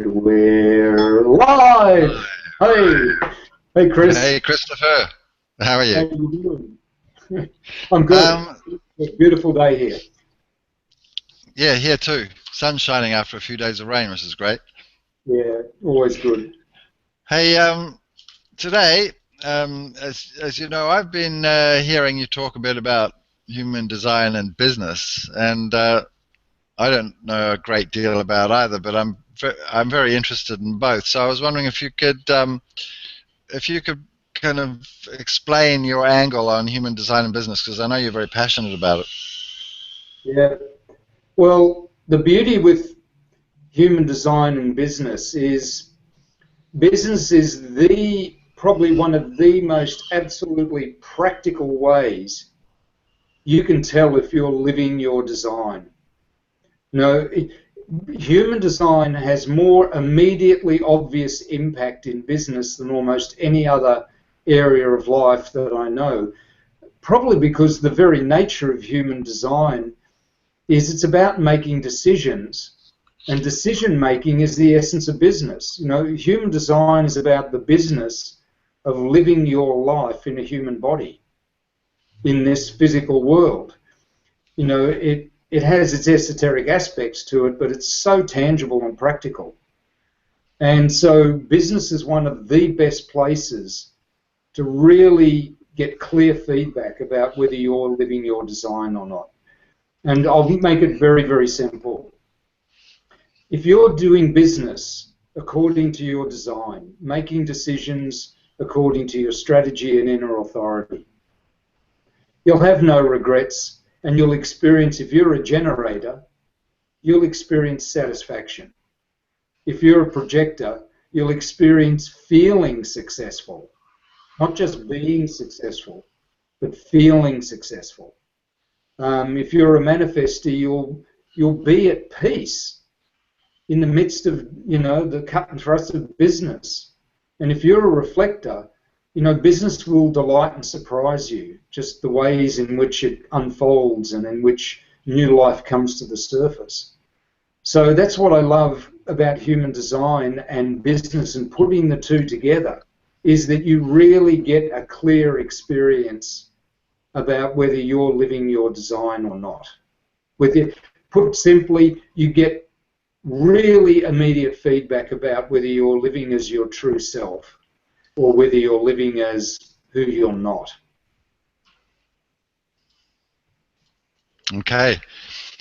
We're live! Hey! Hey, Chris. Hey, Christopher. How are How you? you doing? I'm good. Um, It's a beautiful day here. yeah, here too. Sun's shining after a few days of rain, which is great. Yeah, always good. Hey, today, as you know, I've been hearing you talk a bit about human design and business, and I don't know a great deal about either, but I'm very interested in both. So I was wondering if you could kind of explain your angle on human design and business, because I know you're very passionate about it. Yeah. Well, the beauty with human design and business is the probably one of the most absolutely practical ways you can tell if you're living your design. No, human design has more immediately obvious impact in business than almost any other area of life that I know. Probably because the very nature of human design is it's about making decisions, and decision making is the essence of business. You know, human design is about the business of living your life in a human body in this physical world. You know, it has its esoteric aspects to it, but it's so tangible and practical. And so business is one of the best places to really get clear feedback about whether you're living your design or not. And I'll make it very, very simple. If you're doing business according to your design, making decisions according to your strategy and inner authority, you'll have no regrets, and you'll experience, if you're a generator, you'll experience satisfaction. If you're a projector, you'll experience feeling successful, not just being successful, but feeling successful. If you're a manifester, you'll be at peace in the midst of, you know, the cut and thrust of business. And if you're a reflector, you know, business will delight and surprise you, just the ways in which it unfolds and in which new life comes to the surface. So that's what I love about human design and business and putting the two together, is that you really get a clear experience about whether you're living your design or not. With it, put simply, you get really immediate feedback about whether you're living as your true self or whether you're living as who you're not. Okay.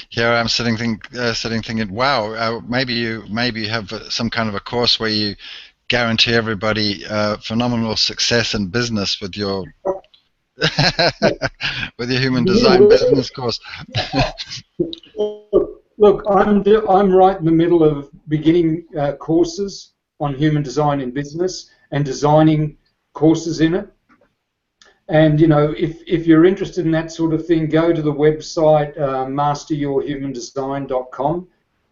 Here I'm sitting thinking, wow, maybe you have some kind of a course where you guarantee everybody phenomenal success in business with your with your human design business course. Look, I'm right in the middle of beginning courses on human design in business and designing courses in it. And, you know, if you're interested in that sort of thing, go to the website masteryourhumandesign.com,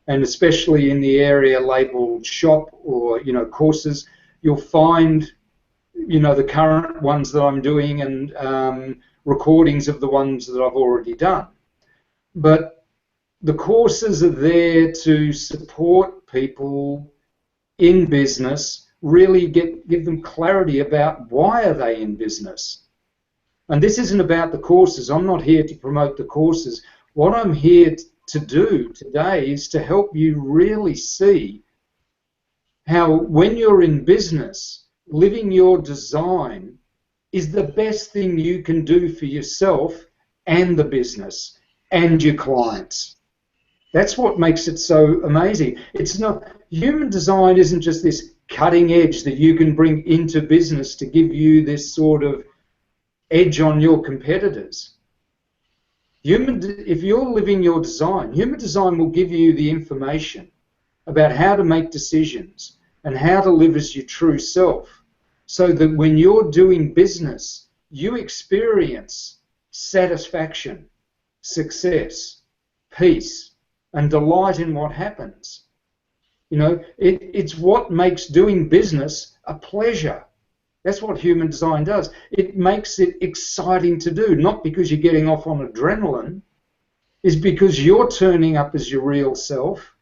and especially in the area labeled shop or, you know, courses, you'll find, you know, the current ones that I'm doing and recordings of the ones that I've already done. But the courses are there to support people in business, really give them clarity about why are they in business. And this isn't about the courses. I'm not here to promote the courses. What I'm here to do today is to help you really see how, when you're in business, living your design is the best thing you can do for yourself and the business and your clients. That's what makes it so amazing. It's not, human design isn't just this cutting edge that you can bring into business to give you this sort of edge on your competitors. If you're living your design, human design will give you the information about how to make decisions and how to live as your true self, so that when you're doing business, you experience satisfaction, success, peace, and delight in what happens. You know, it's what makes doing business a pleasure. That's what human design does. It makes it exciting to do, not because you're getting off on adrenaline, is because you're turning up as your real self,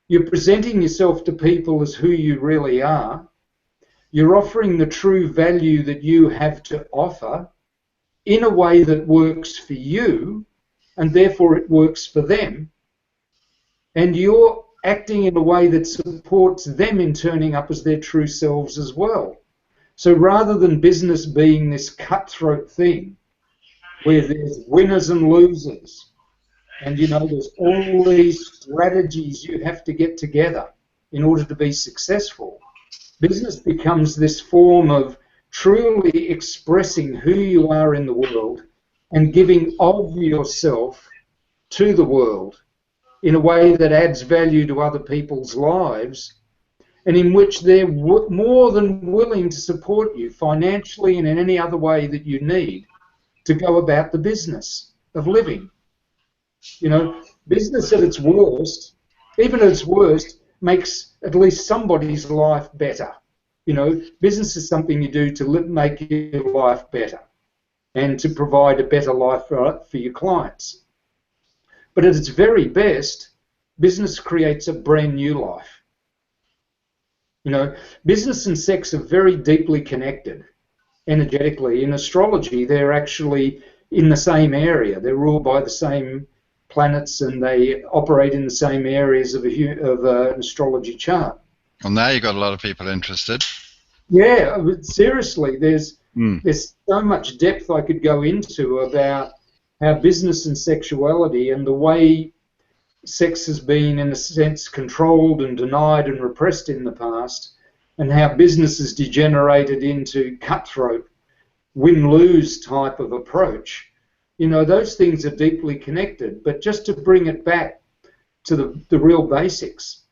You're presenting yourself to people as who you really are. You're offering the true value that you have to offer in a way that works for you, and therefore it works for them. And you're acting in a way that supports them in turning up as their true selves as well. So rather than business being this cutthroat thing where there's winners and losers, and there's all these strategies you have to get together in order to be successful, business becomes this form of truly expressing who you are in the world and giving of yourself to the world in a way that adds value to other people's lives, and in which they're more than willing to support you financially and in any other way that you need to go about the business of living. Business at its worst, even at its worst, makes at least somebody's life better. Business is something you do to make your life better and to provide a better life for your clients. But at its very best, business creates a brand new life. Business and sex are very deeply connected energetically. In astrology, they're actually in the same area. They're ruled by the same planets, and they operate in the same areas of an astrology chart. Well, now you've got a lot of people interested. Yeah, seriously, there's so much depth I could go into about how business and sexuality and the way sex has been, in a sense, controlled and denied and repressed in the past, and how business has degenerated into cutthroat, win-lose type of approach. Those things are deeply connected. But just to bring it back to the real basics,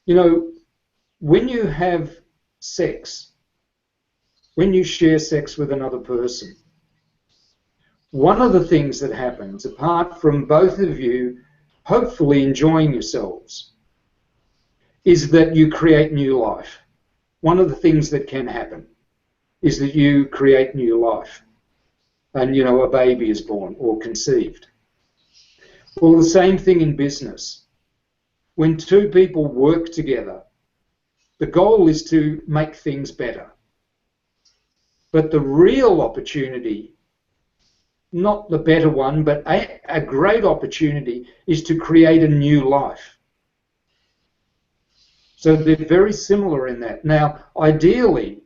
when you have sex, when you share sex with another person, one of the things that happens, apart from both of you hopefully enjoying yourselves, is that you create new life. One of the things that can happen is that you create new life, and a baby is born or conceived. Well, the same thing in business. When two people work together, the goal is to make things better. But the real opportunity, not the better one, but a great opportunity, is to create a new life. So they're very similar in that. Now, ideally,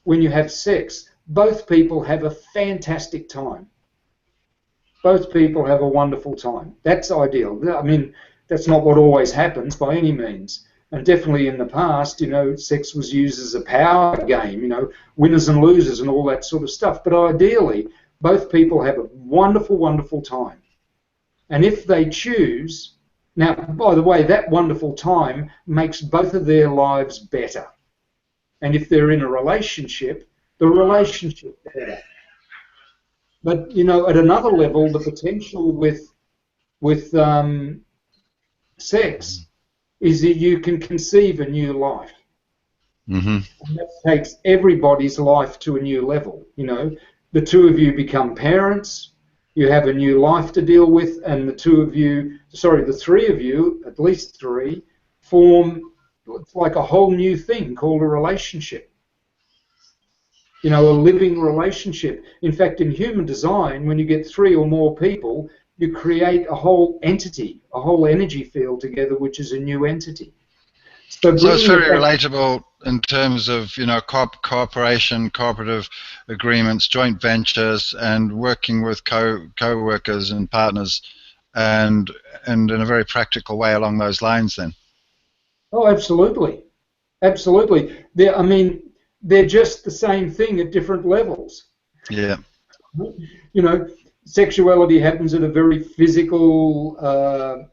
when you have sex, both people have a fantastic time. Both people have a wonderful time. That's ideal. I mean, that's not what always happens by any means. And definitely in the past, sex was used as a power game, winners and losers and all that sort of stuff. But ideally, both people have a wonderful, wonderful time. And if they choose, now, by the way, that wonderful time makes both of their lives better. And if they're in a relationship, the relationship better. But, at another level, the potential with sex is that you can conceive a new life. Mm-hmm. And that takes everybody's life to a new level. The two of you become parents, you have a new life to deal with, and the three of you, at least three, form like a whole new thing called a relationship. A living relationship. In fact, in human design, when you get three or more people, you create a whole entity, a whole energy field together, which is a new entity. So it's very relatable in terms of cooperation, cooperative agreements, joint ventures, and working with co-workers and partners, and in a very practical way along those lines. Then. Oh, absolutely, absolutely. They're just the same thing at different levels. Yeah. Sexuality happens at a very physical,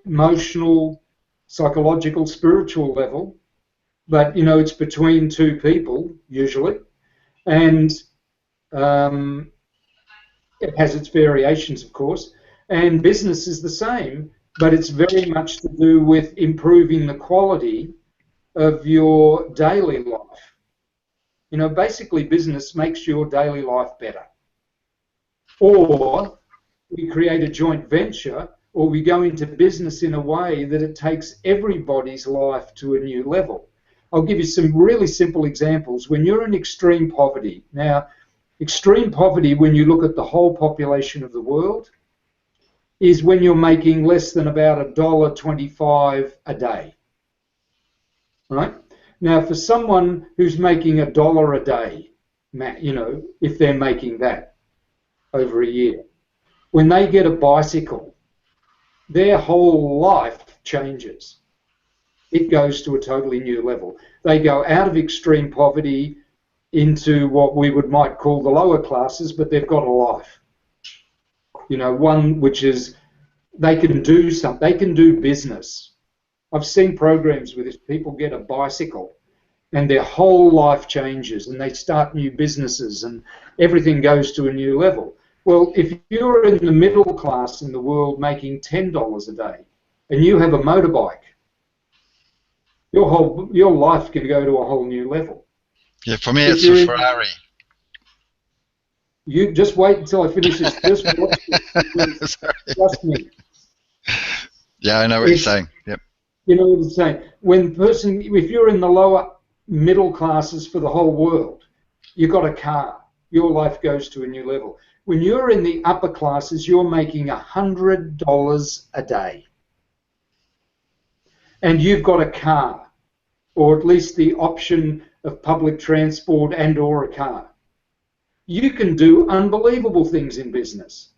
emotional, psychological, spiritual level, but it's between two people usually, and it has its variations, of course. And business is the same, but it's very much to do with improving the quality of your daily life. Basically, business makes your daily life better. Or we create a joint venture or we go into business in a way that it takes everybody's life to a new level. I'll give you some really simple examples. When you're in extreme poverty, now, extreme poverty, when you look at the whole population of the world, is when you're making less than about $1.25 a day, right? Now, for someone who's making $1 a day, if they're making that over a year, when they get a bicycle, their whole life changes. It goes to a totally new level. They go out of extreme poverty into what we might call the lower classes, but they've got a life. One which is they can do something, they can do business. I've seen programs where people get a bicycle and their whole life changes and they start new businesses and everything goes to a new level. Well, if you're in the middle class in the world making $10 a day and you have a motorbike, your life can go to a whole new level. Yeah, for me it's a Ferrari. You just wait until I finish this. Just watch this. Trust me. Yeah, I know what you're saying. Yep. You know what I'm saying? If you're in the lower middle classes for the whole world, you've got a car. Your life goes to a new level. When you're in the upper classes, you're making $100 a day. And you've got a car, or at least the option of public transport and or a car. You can do unbelievable things in business.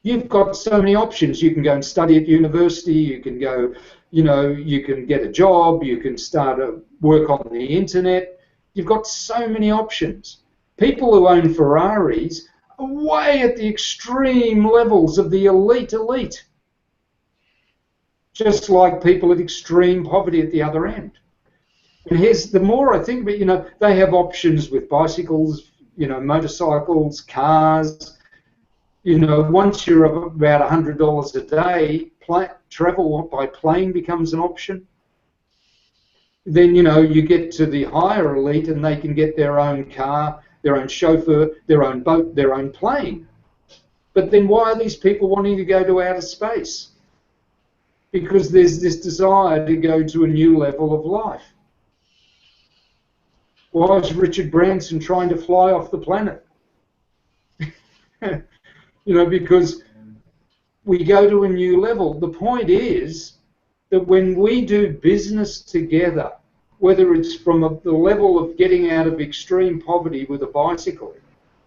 You've got so many options. You can go and study at university. You can go, you can get a job. You can start work on the internet. You've got so many options. People who own Ferraris are way at the extreme levels of the elite. Just like people at extreme poverty at the other end. And the more I think about it, they have options with bicycles, motorcycles, cars. Once you're about $100 a day, travel by plane becomes an option. Then, you get to the higher elite and they can get their own car, their own chauffeur, their own boat, their own plane. But then why are these people wanting to go to outer space? Because there's this desire to go to a new level of life. Why is Richard Branson trying to fly off the planet? Because we go to a new level. The point is that when we do business together, whether it's from the level of getting out of extreme poverty with a bicycle,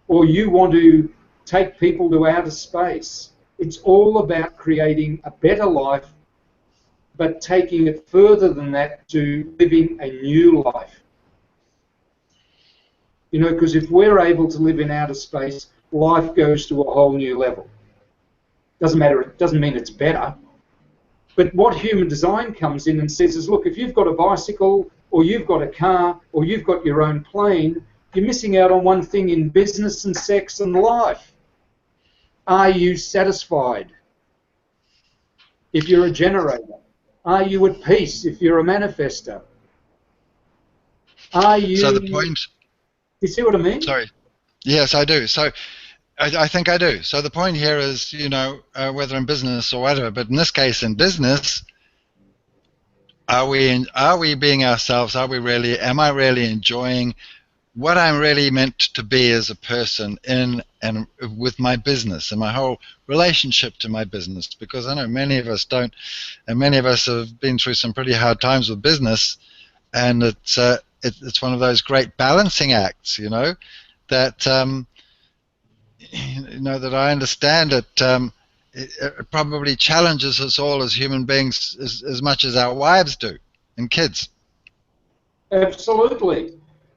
or you want to take people to outer space, it's all about creating a better life, but taking it further than that to living a new life. Because if we're able to live in outer space, life goes to a whole new level. Doesn't matter, it doesn't mean it's better. But what human design comes in and says is, look, if you've got a bicycle, or you've got a car, or you've got your own plane, you're missing out on one thing in business and sex and life. Are you satisfied if you're a generator? Are you at peace if you're a manifester? Are you... So the point... You see what I mean? Sorry. Yes, I do. So I think I do. So the point here is, whether in business or whatever, but in this case, in business, are we being ourselves? Am I really enjoying what I'm really meant to be as a person in and with my business and my whole relationship to my business? Because I know many of us don't, and many of us have been through some pretty hard times with business, and it's one of those great balancing acts, that that I understand that it probably challenges us all as human beings as much as our wives do and kids. Absolutely.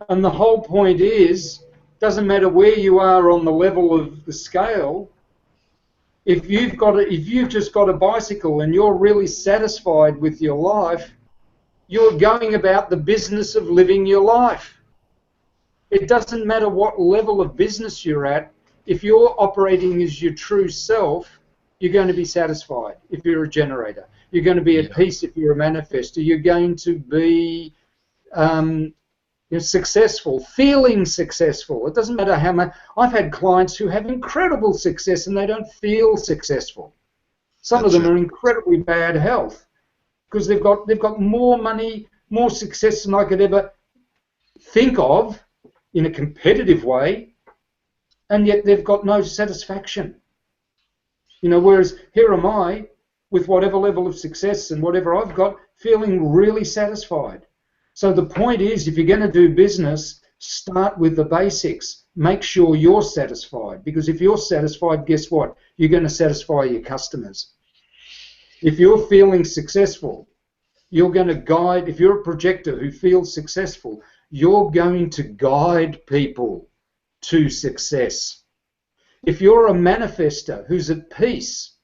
And the whole point is, doesn't matter where you are on the level of the scale, if you've just got a bicycle and you're really satisfied with your life, you're going about the business of living your life. It doesn't matter what level of business you're at. If you're operating as your true self, you're going to be satisfied if you're a generator. You're going to be at peace if you're a manifester. You're going to be successful, feeling successful. It doesn't matter how much. I've had clients who have incredible success and they don't feel successful. Some of them are incredibly bad health because they've got more money, more success than I could ever think of in a competitive way, and yet they've got no satisfaction. You know, whereas here am I with whatever level of success and whatever I've got, feeling really satisfied. So the point is, if you're going to do business, start with the basics. Make sure you're satisfied, because if you're satisfied, guess what? You're going to satisfy your customers. If you're feeling successful, you're going to guide. If you're a projector who feels successful, you're going to guide people to success. If you're a manifester who's at peace,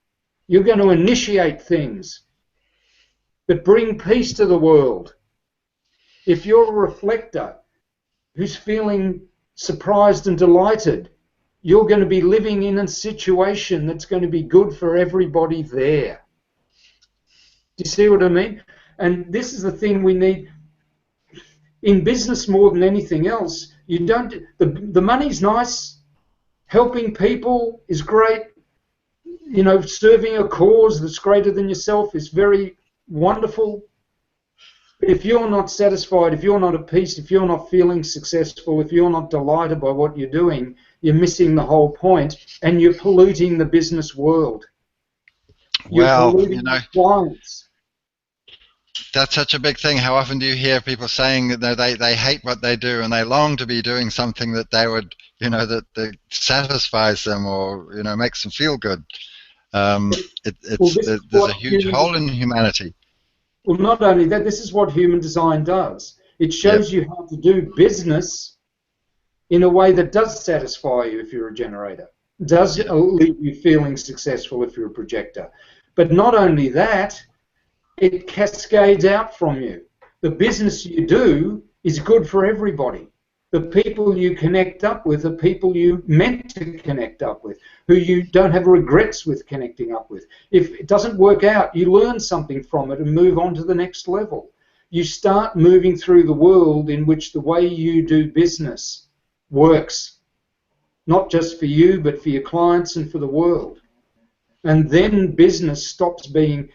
you're going to initiate things that bring peace to the world. If you're a reflector who's feeling surprised and delighted, you're going to be living in a situation that's going to be good for everybody there. Do you see what I mean? And this is the thing we need in business more than anything else. You don't. The money's nice. Helping people is great. You know, serving a cause that's greater than yourself is very wonderful. But if you're not satisfied, if you're not at peace, if you're not feeling successful, if you're not delighted by what you're doing, you're missing the whole point, and you're polluting the business world. You're polluting clients. That's such a big thing. How often do you hear people saying that they hate what they do and they long to be doing something that they would, you know, that satisfies them or, you know, makes them feel good? There's a huge hole in humanity. Well, not only that, this is what human design does. It shows you how to do business in a way that does satisfy you if you're a generator, does leave you feeling successful if you're a projector. But not only that, it cascades out from you. The business you do is good for everybody. The people you connect up with are people you meant to connect up with, who you don't have regrets with connecting up with. If it doesn't work out, you learn something from it and move on to the next level. You start moving through the world in which the way you do business works, not just for you, but for your clients and for the world. And then business stops being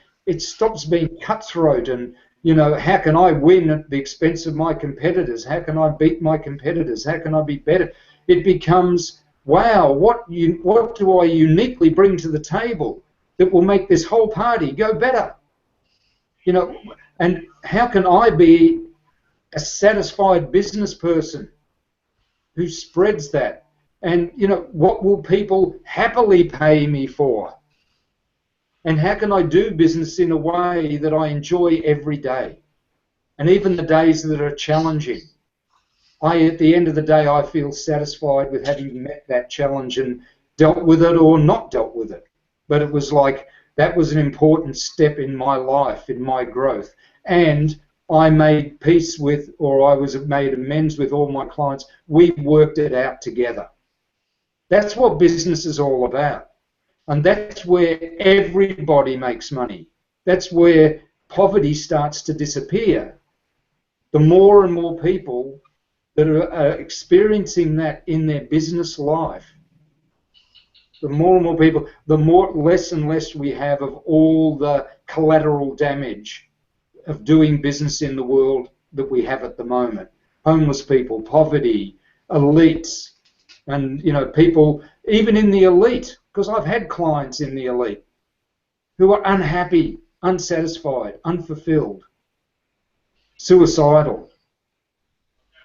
cutthroat and, you know, how can I win at the expense of my competitors? How can I beat my competitors? How can I be better? It becomes, wow, what do I uniquely bring to the table that will make this whole party go better? You know, and how can I be a satisfied business person who spreads that? And, you know, what will people happily pay me for? And how can I do business in a way that I enjoy every day? And even the days that are challenging, at the end of the day, I feel satisfied with having met that challenge and dealt with it or not dealt with it. But it was like, that was an important step in my life, in my growth. And I made peace with, or I made amends with all my clients. We worked it out together. That's what business is all about. And that's where everybody makes money. That's where poverty starts to disappear. The more and more people that are experiencing that in their business life, the more and more people, less and less we have of all the collateral damage of doing business in the world that we have at the moment. Homeless people, poverty, elites, and, you know, people even in the elite. Because I've had clients in the elite who are unhappy, unsatisfied, unfulfilled, suicidal.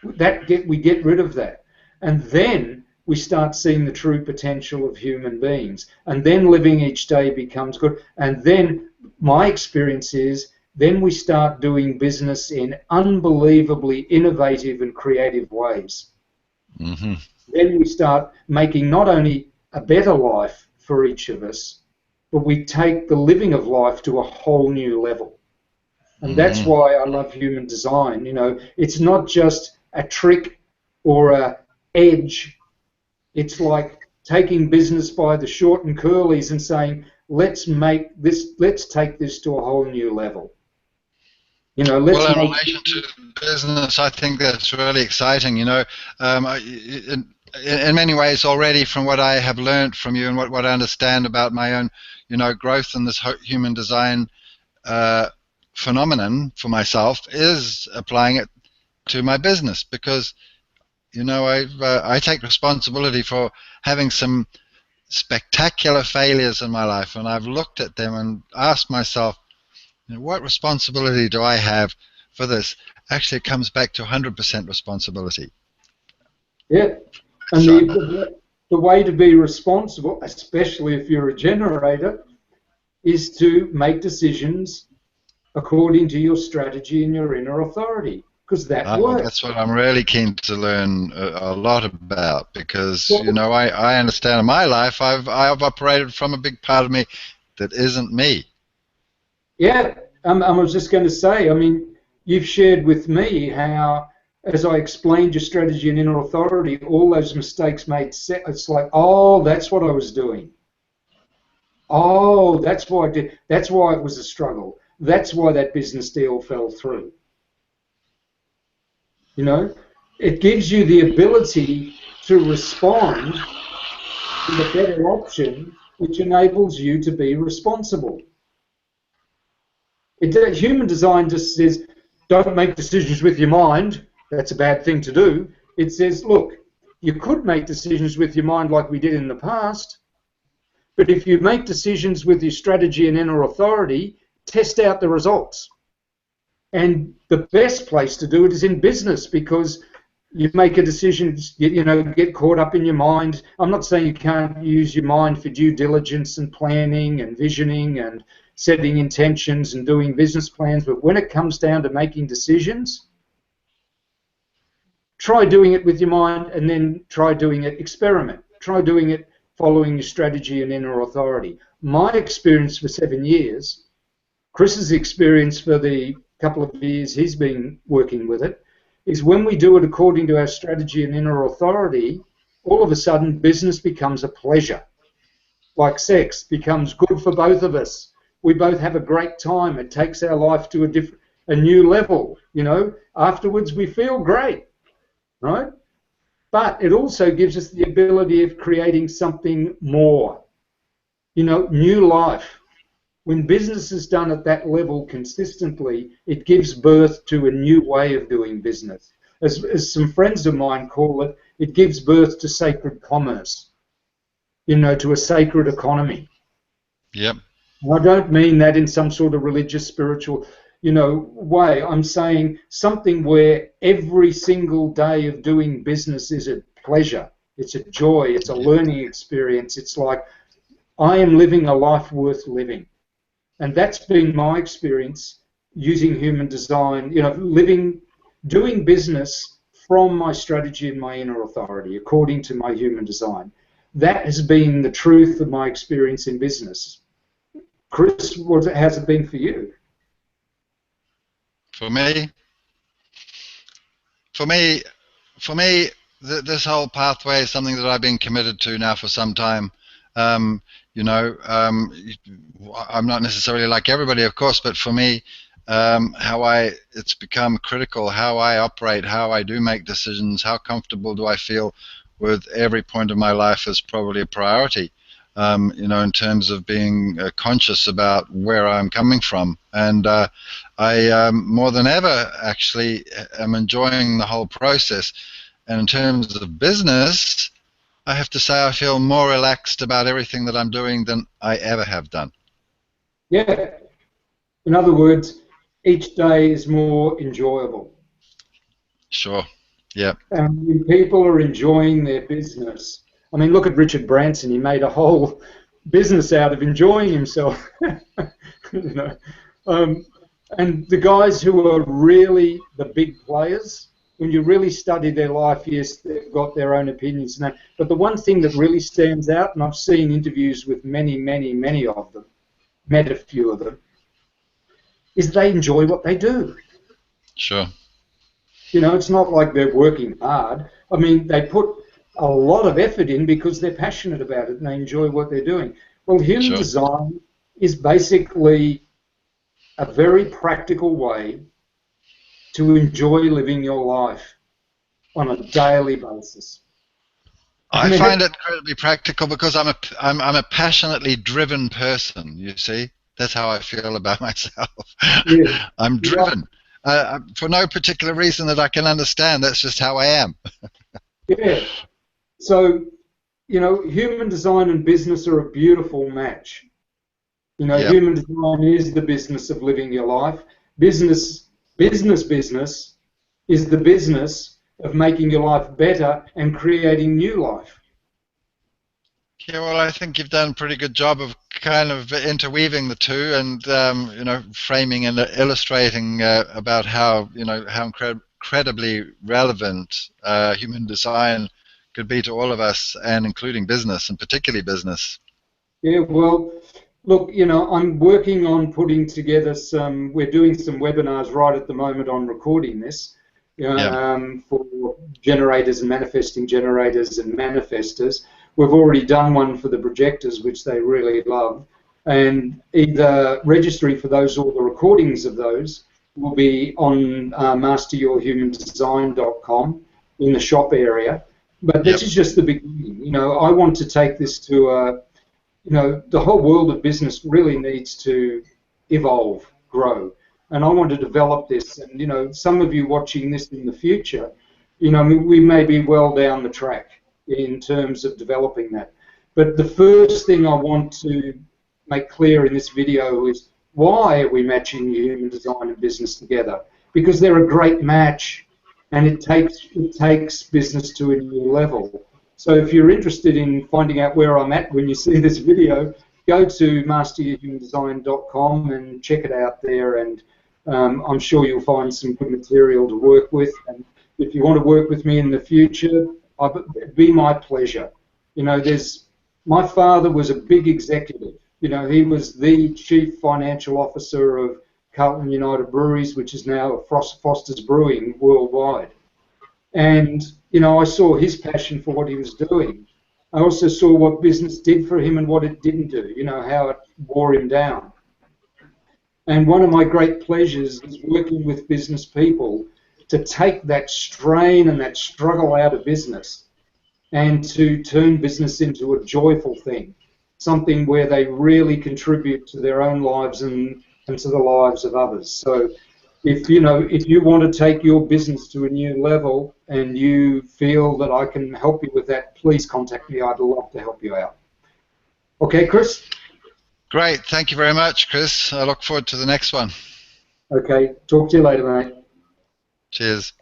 We get rid of that. And then we start seeing the true potential of human beings. And then living each day becomes good. And then my experience is then we start doing business in unbelievably innovative and creative ways. Mm-hmm. Then we start making not only a better life for each of us, but we take the living of life to a whole new level. And that's why I love human design. You know, it's not just a trick or a edge. It's like taking business by the short and curlies and saying, let's take this to a whole new level. You know, in relation to business, I think that's really exciting. You know, in many ways already, from what I have learned from you and what I understand about my own growth in this human design phenomenon for myself is applying it to my business, because I take responsibility for having some spectacular failures in my life, and I've looked at them and asked myself, what responsibility do I have for this? Actually, it comes back to 100% responsibility. Yeah, and So, the way to be responsible, especially if you're a generator, is to make decisions according to your strategy and your inner authority, because that that's works. what I'm really keen to learn a lot about, because Well, I understand in my life I've operated from a big part of me that isn't me. yeah, I was just going to say, I mean, you've shared with me how, as I explained your strategy and inner authority, all those mistakes made sense. It's like, oh, that's what I was doing. Oh, that's why I did. That's why it was a struggle. That's why that business deal fell through. You know, it gives you the ability to respond with a better option, which enables you to be responsible. Human design just says, don't make decisions with your mind. That's a bad thing to do. It says, look, you could make decisions with your mind like we did in the past, but if you make decisions with your strategy and inner authority, test out the results. And the best place to do it is in business, because you make a decision, get caught up in your mind. I'm not saying you can't use your mind for due diligence and planning and visioning and setting intentions and doing business plans, but when it comes down to making decisions, try doing it with your mind, and then try doing it, experiment. Try doing it following your strategy and inner authority. My experience for 7 years, Chris's experience for the couple of years he's been working with it, is when we do it according to our strategy and inner authority, all of a sudden business becomes a pleasure. Like sex becomes good for both of us. We both have a great time. It takes our life to a new level. Afterwards we feel great, right? But it also gives us the ability of creating something more, new life. When business is done at that level consistently, it gives birth to a new way of doing business. As some friends of mine call it, it gives birth to sacred commerce, to a sacred economy. Yep. And I don't mean that in some sort of religious, spiritual, way. I'm saying something where every single day of doing business is a pleasure. It's a joy. It's a learning experience. It's like, I am living a life worth living. And that's been my experience using human design, doing business from my strategy and my inner authority, according to my human design. That has been the truth of my experience in business. Chris, how's it been for you? For me, for me, for me, this whole pathway is something that I've been committed to now for some time. Um, I'm not necessarily like everybody, of course, but for me, it's become critical how I operate, how I do make decisions, how comfortable do I feel with every point of my life is probably a priority. In terms of being conscious about where I'm coming from. And I, more than ever, actually am enjoying the whole process. And in terms of business, I have to say I feel more relaxed about everything that I'm doing than I ever have done. Yeah. In other words, each day is more enjoyable. Sure. Yeah. And when people are enjoying their business, I mean, look at Richard Branson. He made a whole business out of enjoying himself. you know. And the guys who are really the big players, when you really study their life, yes, they've got their own opinions and that. But the one thing that really stands out, and I've seen interviews with many, many, many of them, met a few of them, is they enjoy what they do. Sure. It's not like they're working hard. I mean, they put a lot of effort in because they're passionate about it and they enjoy what they're doing. Well, human Sure. design is basically a very practical way to enjoy living your life on a daily basis. I find it incredibly practical because I'm a passionately driven person. You see, that's how I feel about myself. Yeah, I'm yeah, driven for no particular reason that I can understand. That's just how I am. yeah. So, human design and business are a beautiful match. Yep. Human design is the business of living your life. Business, business is the business of making your life better and creating new life. Yeah, well, I think you've done a pretty good job of kind of interweaving the two, and framing and illustrating about how incredibly relevant human design could be to all of us, and including business, and particularly business. Yeah, well, look, I'm working on putting together we're doing some webinars right at the moment on recording this Yeah. for generators and manifesting generators and manifestors. We've already done one for the projectors, which they really love. And either registering for those or the recordings of those will be on masteryourhumandesign.com in the shop area. But Yep. this is just the beginning. I want to take this to the whole world of business really needs to evolve, grow. And I want to develop this. And, some of you watching this in the future, we may be well down the track in terms of developing that. But the first thing I want to make clear in this video is why are we matching human design and business together? Because they're a great match, and it takes business to a new level. So if you're interested in finding out where I'm at when you see this video, go to masteryourhumandesign.com and check it out there, and I'm sure you'll find some good material to work with. And if you want to work with me in the future, it'd be my pleasure. My father was a big executive. He was the chief financial officer of Carlton United Breweries, which is now Foster's Brewing worldwide. And, I saw his passion for what he was doing. I also saw what business did for him and what it didn't do, how it wore him down. And one of my great pleasures is working with business people to take that strain and that struggle out of business and to turn business into a joyful thing, something where they really contribute to their own lives and to the lives of others. So if you want to take your business to a new level and you feel that I can help you with that, please contact me. I'd love to help you out. Okay, Chris? Great. Thank you very much, Chris. I look forward to the next one. Okay, talk to you later, mate. Cheers.